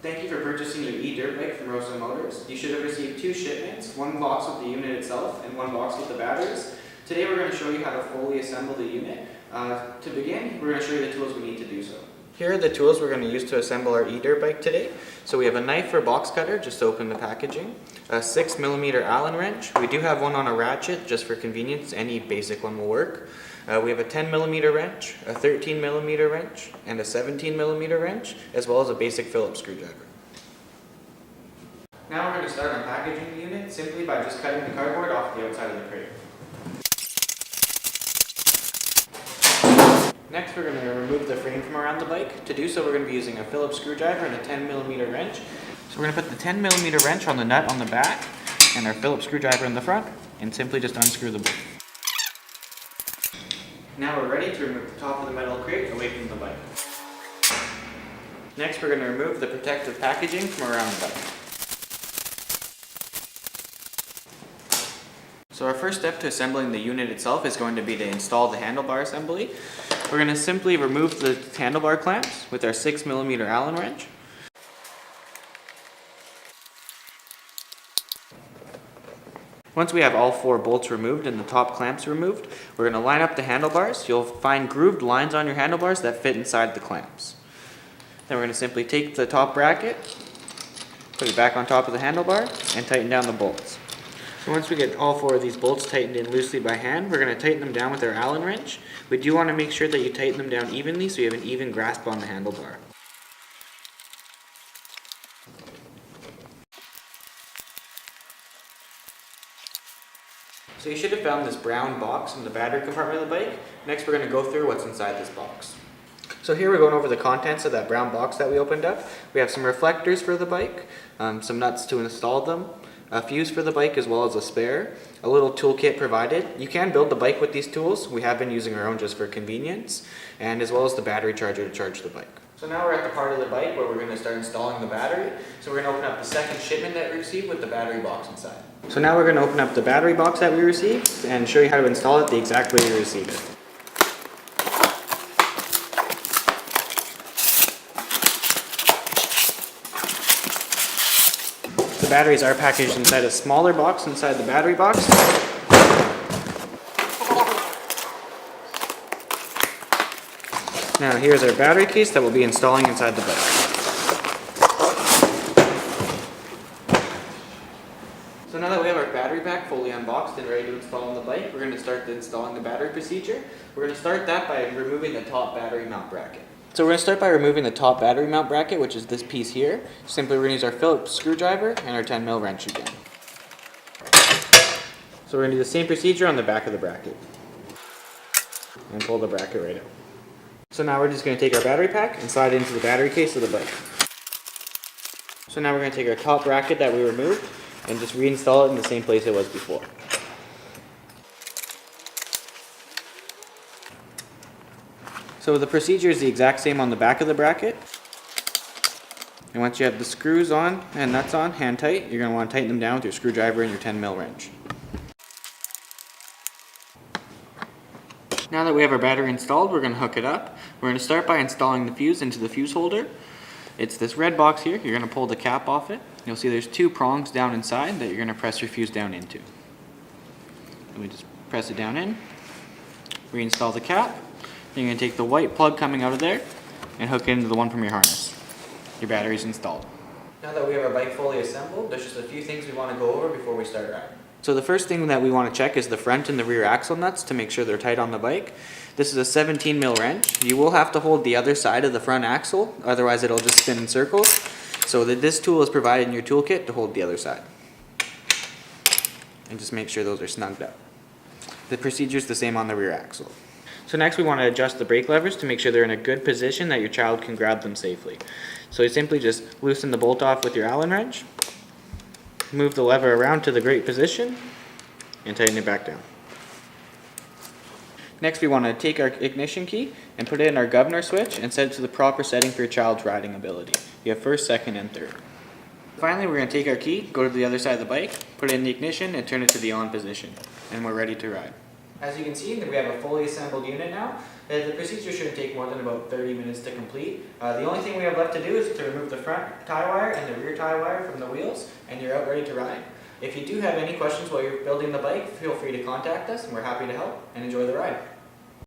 Thank you for purchasing your e-dirt bike from Rosa Motors. You should have received 2 shipments, one box with the unit itself and one box with the batteries. Today we're going to show you how to fully assemble the unit. To begin, we're going to show you the tools we need to do so. Here are the tools we're going to use to assemble our e-dirt bike today. So we have a knife or box cutter just to open the packaging, a 6mm Allen wrench. We do have one on a ratchet just for convenience, any basic one will work. We have a 10mm wrench, a 13mm wrench, and a 17mm wrench, as well as a basic Phillips screwdriver. Now we're going to start unpackaging the unit simply by just cutting the cardboard off the outside of the crate. Next we're going to remove the frame from around the bike. To do so we're going to be using a Phillips screwdriver and a 10mm wrench. So we're going to put the 10mm wrench on the nut on the back and our Phillips screwdriver in the front and simply just unscrew the bolt. Now we're ready to remove the top of the metal crate away from the bike. Next we're going to remove the protective packaging from around the bike. So our first step to assembling the unit itself is going to be to install the handlebar assembly. We're going to simply remove the handlebar clamps with our 6mm Allen wrench. Once we have all 4 bolts removed and the top clamps removed, we're going to line up the handlebars. You'll find grooved lines on your handlebars that fit inside the clamps. Then we're going to simply take the top bracket, put it back on top of the handlebar, and tighten down the bolts. So once we get all 4 of these bolts tightened in loosely by hand, we're going to tighten them down with our Allen wrench. We do want to make sure that you tighten them down evenly so you have an even grasp on the handlebar. So you should have found this brown box in the battery compartment of the bike. Next we're going to go through what's inside this box. So here we're going over the contents of that brown box that we opened up. We have some reflectors for the bike, some nuts to install them, a fuse for the bike as well as a spare, a little toolkit provided. You can build the bike with these tools. We have been using our own just for convenience, and as well as the battery charger to charge the bike. So now we're at the part of the bike where we're going to start installing the battery. So we're going to open up the second shipment that we received with the battery box inside. So now we're going to open up the battery box that we received and show you how to install it the exact way we received it. The batteries are packaged inside a smaller box inside the battery box. Now here's our battery case that we'll be installing inside the bike. So now that we have our battery pack fully unboxed and ready to install on the bike, we're going to start installing the battery procedure. We're going to start that by removing the top battery mount bracket. So we're going to start by removing the top battery mount bracket, which is this piece here. Simply we're going to use our Phillips screwdriver and our 10mm wrench again. So we're going to do the same procedure on the back of the bracket. And pull the bracket right out. So now we're just going to take our battery pack and slide it into the battery case of the bike. So now we're going to take our top bracket that we removed and just reinstall it in the same place it was before. So the procedure is the exact same on the back of the bracket. And once you have the screws on and nuts on, hand tight, you're going to want to tighten them down with your screwdriver and your 10mm wrench. Now that we have our battery installed, we're going to hook it up. We're going to start by installing the fuse into the fuse holder. It's this red box here. You're going to pull the cap off it. You'll see there's 2 prongs down inside that you're going to press your fuse down into. And we just press it down in, reinstall the cap. Then you're going to take the white plug coming out of there and hook it into the one from your harness. Your battery's installed. Now that we have our bike fully assembled, there's just a few things we want to go over before we start riding. So the first thing that we want to check is the front and the rear axle nuts to make sure they're tight on the bike. This is a 17mm wrench. You will have to hold the other side of the front axle, otherwise it'll just spin in circles. So this tool is provided in your toolkit to hold the other side. And just make sure those are snugged up. The procedure is the same on the rear axle. So next we want to adjust the brake levers to make sure they're in a good position that your child can grab them safely. So you simply just loosen the bolt off with your Allen wrench, move the lever around to the great position, and tighten it back down. Next we want to take our ignition key and put it in our governor switch and set it to the proper setting for your child's riding ability. You have first, second, and third. Finally we're going to take our key, go to the other side of the bike, put it in the ignition, and turn it to the on position. And we're ready to ride. As you can see, we have a fully assembled unit now. The procedure shouldn't take more than about 30 minutes to complete. The only thing we have left to do is to remove the front tie wire and the rear tie wire from the wheels, and you're out ready to ride. If you do have any questions while you're building the bike, feel free to contact us, and we're happy to help, and enjoy the ride.